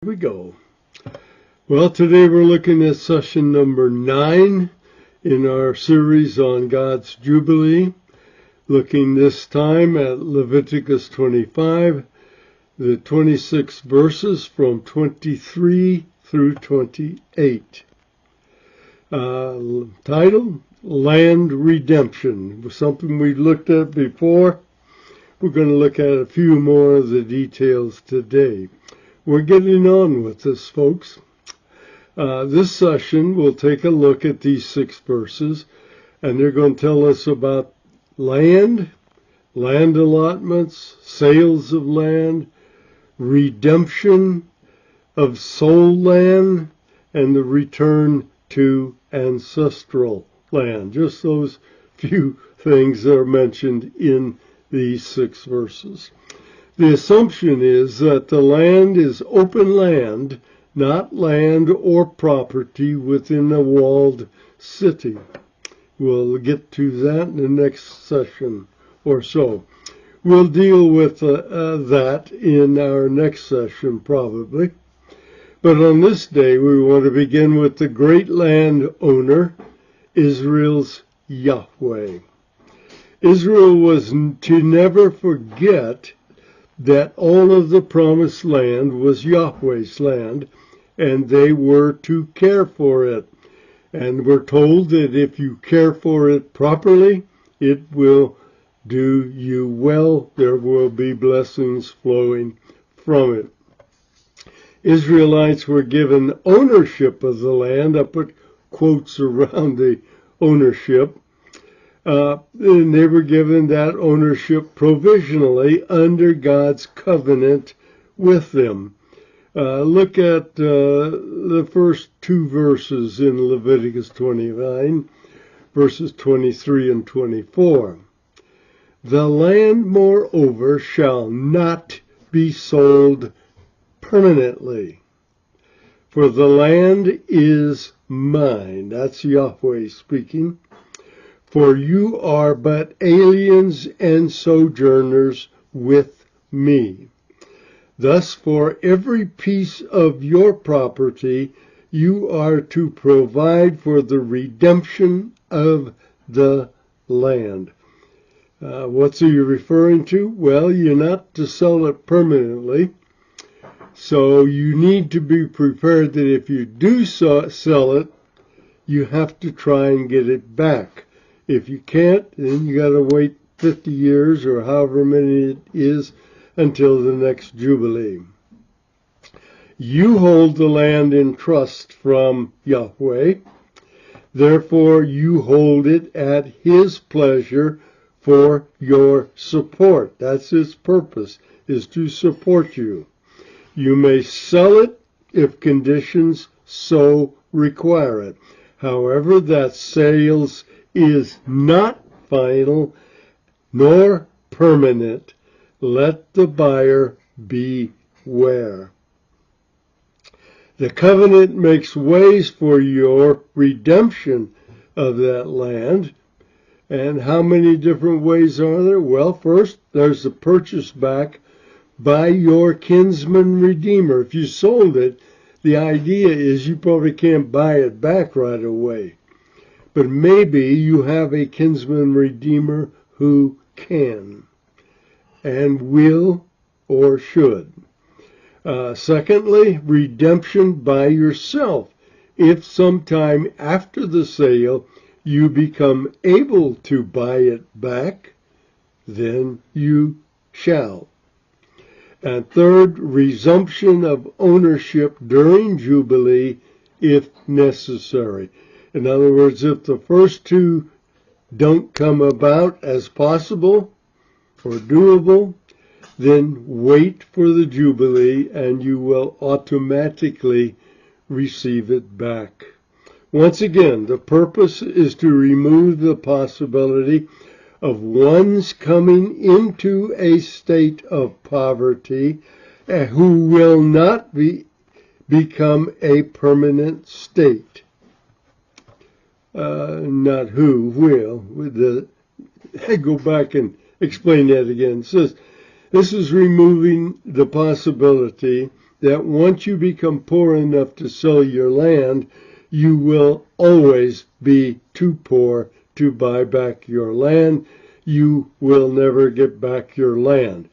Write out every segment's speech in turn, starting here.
Here we go. Well, today we're looking at session number 9 in our series on God's Jubilee, looking this time at Leviticus 25, the 26 verses from 23 through 28. Title, Land Redemption, something we looked at before. We're going to look at a few more of the details today. We're getting on with this, folks. This session will take a look at these 6 verses, and they're going to tell us about land allotments, sales of land, redemption of soul land, and the return to ancestral land. Just those few things that are mentioned in these 6 verses. The assumption is that the land is open land, not land or property within a walled city. We'll get to that in the next session or so. We'll deal with that in our next session probably. But on this day, we want to begin with the great landowner, Israel's Yahweh. Israel was to never forget that all of the promised land was Yahweh's land, and they were to care for it. And we're told that if you care for it properly, it will do you well. There will be blessings flowing from it. Israelites were given ownership of the land. I put quotes around the ownership. And they were given that ownership provisionally under God's covenant with them. Look at the first 2 verses in Leviticus 29, verses 23 and 24. The land, moreover, shall not be sold permanently, for the land is mine. That's Yahweh speaking. For you are but aliens and sojourners with me. Thus, for every piece of your property, you are to provide for the redemption of the land. What's he referring to? Well, you're not to sell it permanently. So you need to be prepared that if you do sell it, you have to try and get it back. If you can't, then you got to wait 50 years or however many it is until the next Jubilee. You hold the land in trust from Yahweh. Therefore, you hold it at His pleasure for your support. That's His purpose, is to support you. You may sell it if conditions so require it. However, that sales is not final nor permanent. Let the buyer beware. The covenant makes ways for your redemption of that land. And how many different ways are there? Well, first, there's the purchase back by your kinsman redeemer. If you sold it, the idea is you probably can't buy it back right away. But maybe you have a kinsman redeemer who can and will or should. Secondly, redemption by yourself. If sometime after the sale you become able to buy it back, then you shall. And third, resumption of ownership during Jubilee if necessary. In other words, if the first 2 don't come about as possible or doable, then wait for the Jubilee and you will automatically receive it back. Once again, the purpose is to remove the possibility of one's coming into a state of poverty who will not become a permanent state. Not who will. I go back and explain that again. It says, this is removing the possibility that once you become poor enough to sell your land, you will always be too poor to buy back your land. You will never get back your land.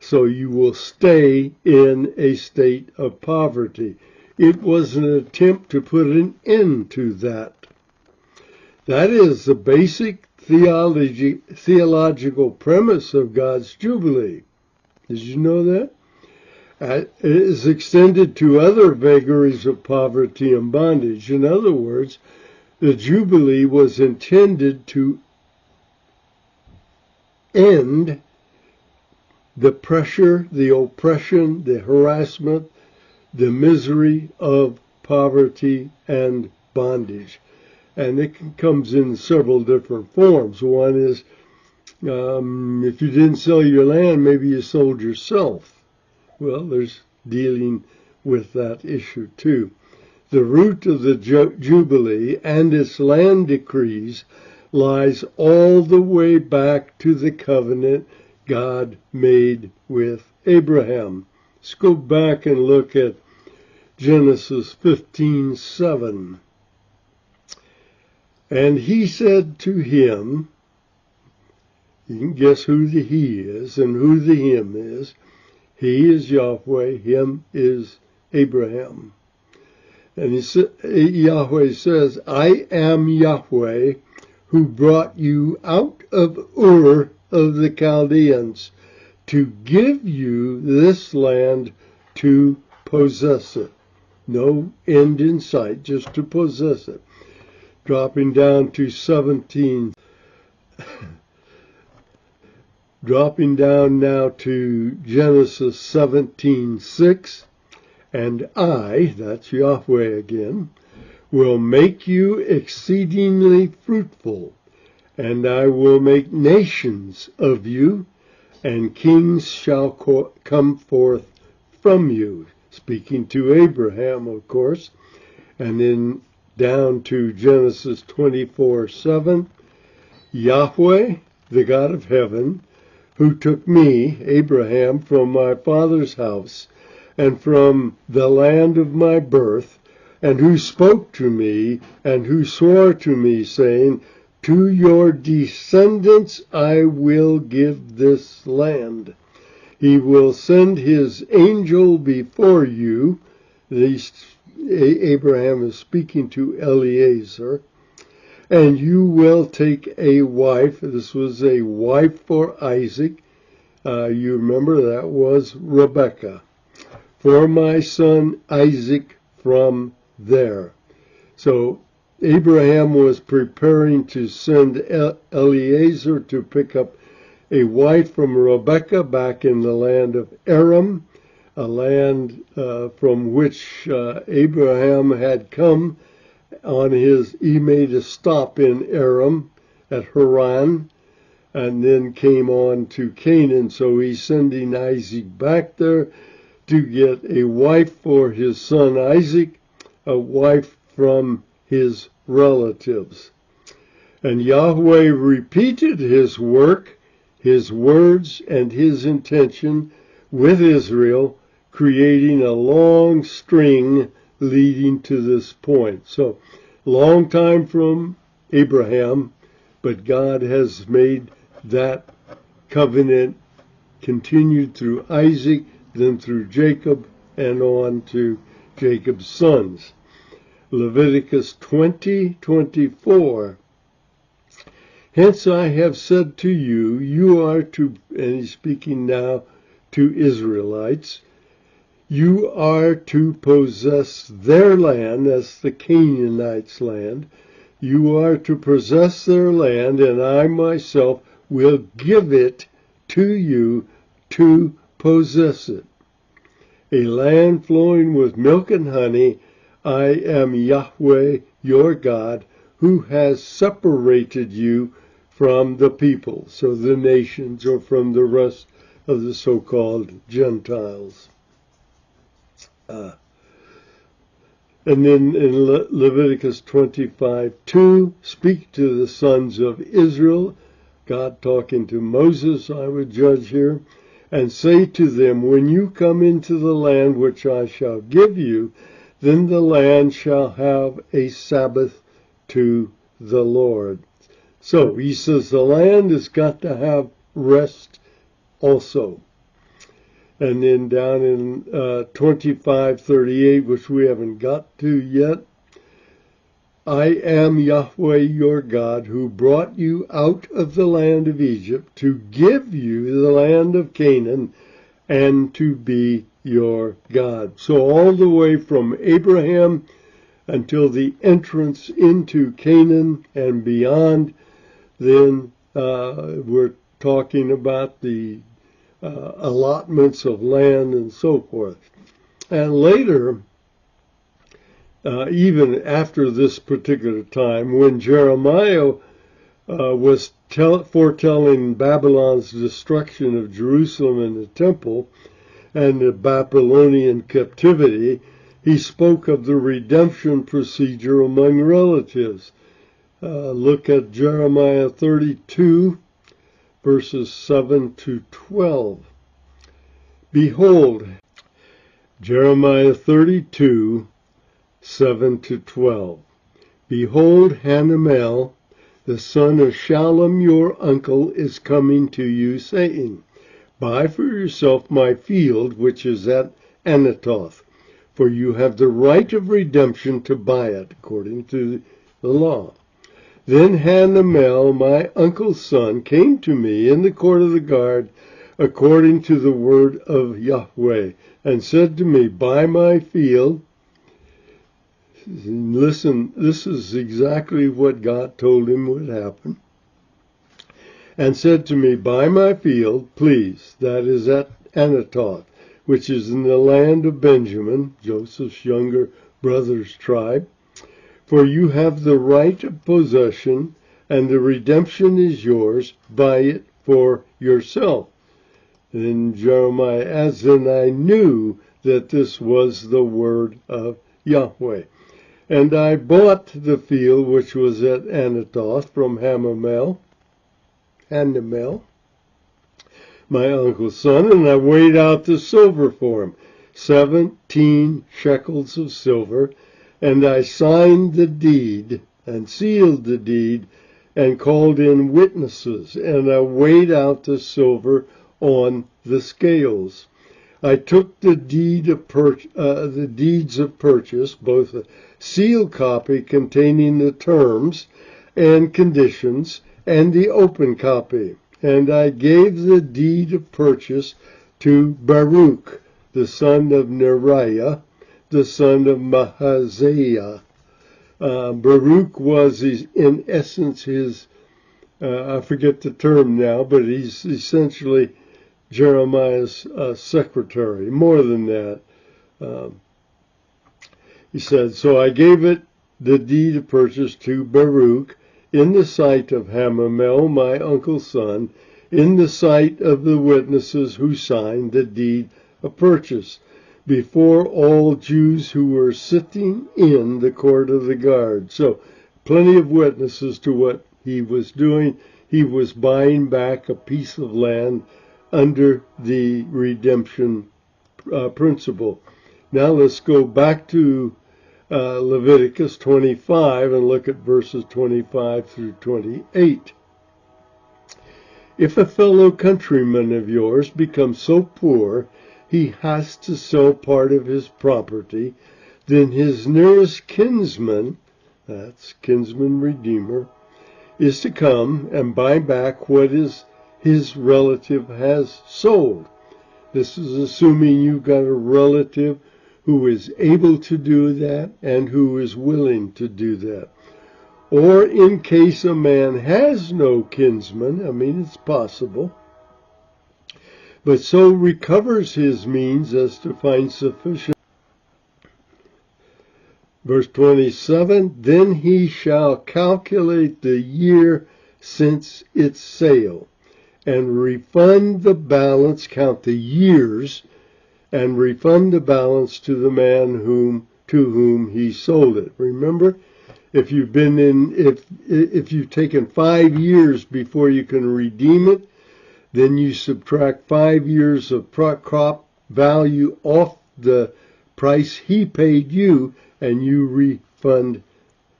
So you will stay in a state of poverty. It was an attempt to put an end to that. That is the basic theological premise of God's Jubilee. Did you know that? It is extended to other vagaries of poverty and bondage. In other words, the Jubilee was intended to end the pressure, the oppression, the harassment, the misery of poverty and bondage. And it comes in several different forms. One is, if you didn't sell your land, maybe you sold yourself. Well, there's dealing with that issue too. The root of the Jubilee and its land decrees lies all the way back to the covenant God made with Abraham. Let's go back and look at Genesis 15:7. And he said to him, you can guess who the he is and who the him is. He is Yahweh, him is Abraham. And Yahweh says, I am Yahweh who brought you out of Ur of the Chaldeans to give you this land to possess it. No end in sight, just to possess it. Dropping down to 17. Dropping down now to Genesis 17:6. And I, that's Yahweh again, will make you exceedingly fruitful, and I will make nations of you, and kings shall come forth from you. Speaking to Abraham, of course. And then down to Genesis 24:7. Yahweh, the God of heaven, who took me, Abraham, from my father's house, and from the land of my birth, and who spoke to me, and who swore to me, saying, to your descendants I will give this land. He will send his angel before you. Abraham is speaking to Eliezer. And you will take a wife. This was a wife for Isaac. You remember that was Rebekah. For my son Isaac from there. So Abraham was preparing to send Eliezer to pick up a wife from Rebekah back in the land of Aram, a land from which Abraham had come he made a stop in Aram at Haran, and then came on to Canaan. So he's sending Isaac back there to get a wife for his son Isaac, a wife from his relatives. And Yahweh repeated his work, his words, and his intention with Israel, creating a long string leading to this point. So, long time from Abraham, but God has made that covenant continued through Isaac, then through Jacob, and on to Jacob's sons. Leviticus 20:24. Hence I have said to you, you are to, and he's speaking now to Israelites, you are to possess their land, that's the Canaanites' land. You are to possess their land, and I myself will give it to you to possess it. A land flowing with milk and honey, I am Yahweh, your God, who has separated you from the people, so the nations, or from the rest of the so-called Gentiles. And then in Leviticus 25:2, speak to the sons of Israel, God talking to Moses, I would judge here, and say to them, when you come into the land which I shall give you, then the land shall have a Sabbath to the Lord. So he says the land has got to have rest also. And then down in 25:38, which we haven't got to yet, I am Yahweh your God, who brought you out of the land of Egypt to give you the land of Canaan and to be your God. So all the way from Abraham until the entrance into Canaan and beyond, then we're talking about the allotments of land and so forth. And later, even after this particular time, when Jeremiah was foretelling Babylon's destruction of Jerusalem and the temple and the Babylonian captivity, he spoke of the redemption procedure among relatives. Look at Jeremiah 32, verses 7 to 12. Behold, Jeremiah 32, 7 to 12. Behold, Hanamel, the son of Shallum your uncle, is coming to you, saying, buy for yourself my field which is at Anathoth, for you have the right of redemption to buy it, according to the law. Then Hanamel, my uncle's son, came to me in the court of the guard, according to the word of Yahweh, and said to me, buy my field. Listen, this is exactly what God told him would happen. And said to me, buy my field, please, that is at Anathoth, which is in the land of Benjamin, Joseph's younger brother's tribe. For you have the right of possession, and the redemption is yours. Buy it for yourself. Then Jeremiah adds, then I knew that this was the word of Yahweh. And I bought the field which was at Anathoth from Hanamel, my uncle's son, and I weighed out the silver for him, 17 shekels of silver, and I signed the deed and sealed the deed and called in witnesses, and I weighed out the silver on the scales. I took the deeds of purchase, both a sealed copy containing the terms and conditions, and the open copy, and I gave the deed of purchase to Baruch, the son of Neriah, the son of Mahaziah. Baruch was, in essence, his, I forget the term now, but he's essentially Jeremiah's secretary. More than that, he said, so I gave it, the deed of purchase, to Baruch, in the sight of Hanamel, my uncle's son, in the sight of the witnesses who signed the deed of purchase, before all Jews who were sitting in the court of the guard. So plenty of witnesses to what he was doing. He was buying back a piece of land under the redemption principle. Now let's go back to Leviticus 25 and look at verses 25 through 28. If a fellow countryman of yours becomes so poor he has to sell part of his property, then his nearest kinsman, that's kinsman redeemer, is to come and buy back what his relative has sold. This is assuming you've got a relative who is able to do that and who is willing to do that. Or in case a man has no kinsman, I mean, it's possible, but so recovers his means as to find sufficient. Verse 27, then he shall calculate the year since its sale, and refund the balance, count the years, and refund the balance to the man to whom he sold it. Remember, if you've taken 5 years before you can redeem it, Then you subtract 5 years of crop value off the price he paid you, and you refund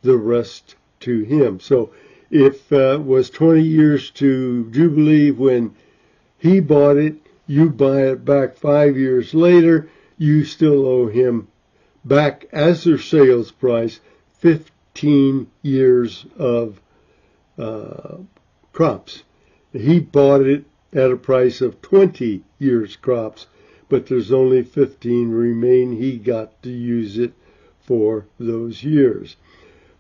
the rest to him. So if it was 20 years to Jubilee when he bought it, you buy it back 5 years later, you still owe him back as their sales price 15 years of crops. He bought it at a price of 20 years crops, but there's only 15 remain. He got to use it for those years.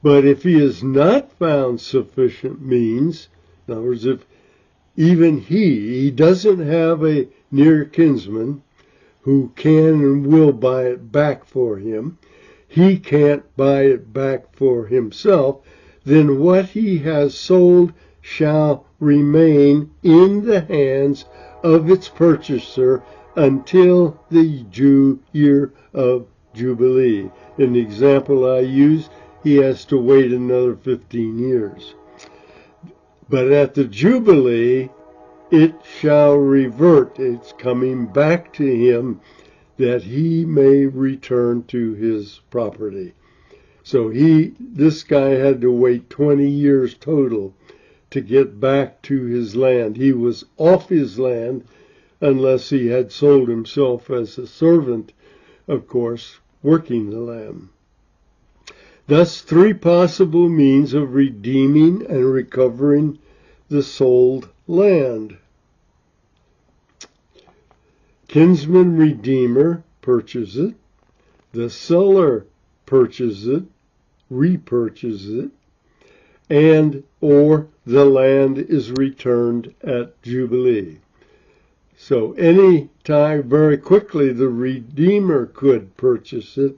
But if he has not found sufficient means, in other words, if even he doesn't have a near kinsman who can and will buy it back for him, he can't buy it back for himself, then what he has sold shall remain in the hands of its purchaser until the year of Jubilee. In the example I used, he has to wait another 15 years. But at the Jubilee, it shall revert. It's coming back to him that he may return to his property. So this guy had to wait 20 years total to get back to his land. He was off his land unless he had sold himself as a servant, of course, working the land. Thus, 3 possible means of redeeming and recovering the sold land. Kinsman redeemer purchases it. The seller purchases it, repurchases it, and or the land is returned at Jubilee. So any time, very quickly, the redeemer could purchase it.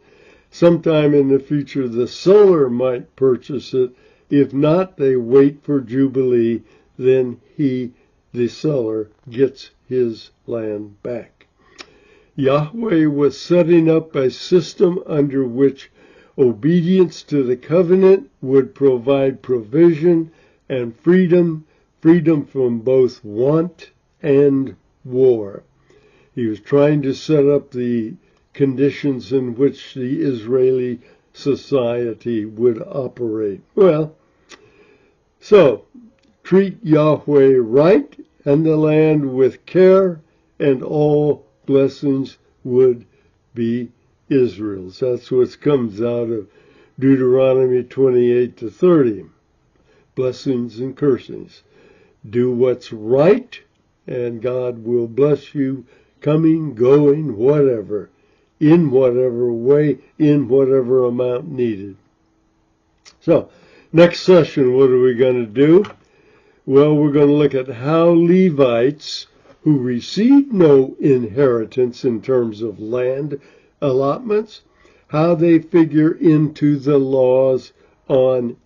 Sometime in the future, the seller might purchase it. If not, they wait for Jubilee. Then the seller, gets his land back. Yahweh was setting up a system under which obedience to the covenant would provide provision and freedom from both want and war. He was trying to set up the conditions in which the Israeli society would operate. Well, so treat Yahweh right and the land with care, and all blessings would be Israel's. That's what comes out of Deuteronomy 28-30. Blessings and cursings. Do what's right, and God will bless you coming, going, whatever, in whatever way, in whatever amount needed. So, next session, what are we going to do? Well, we're going to look at how Levites who received no inheritance in terms of land allotments, how they figure into the laws on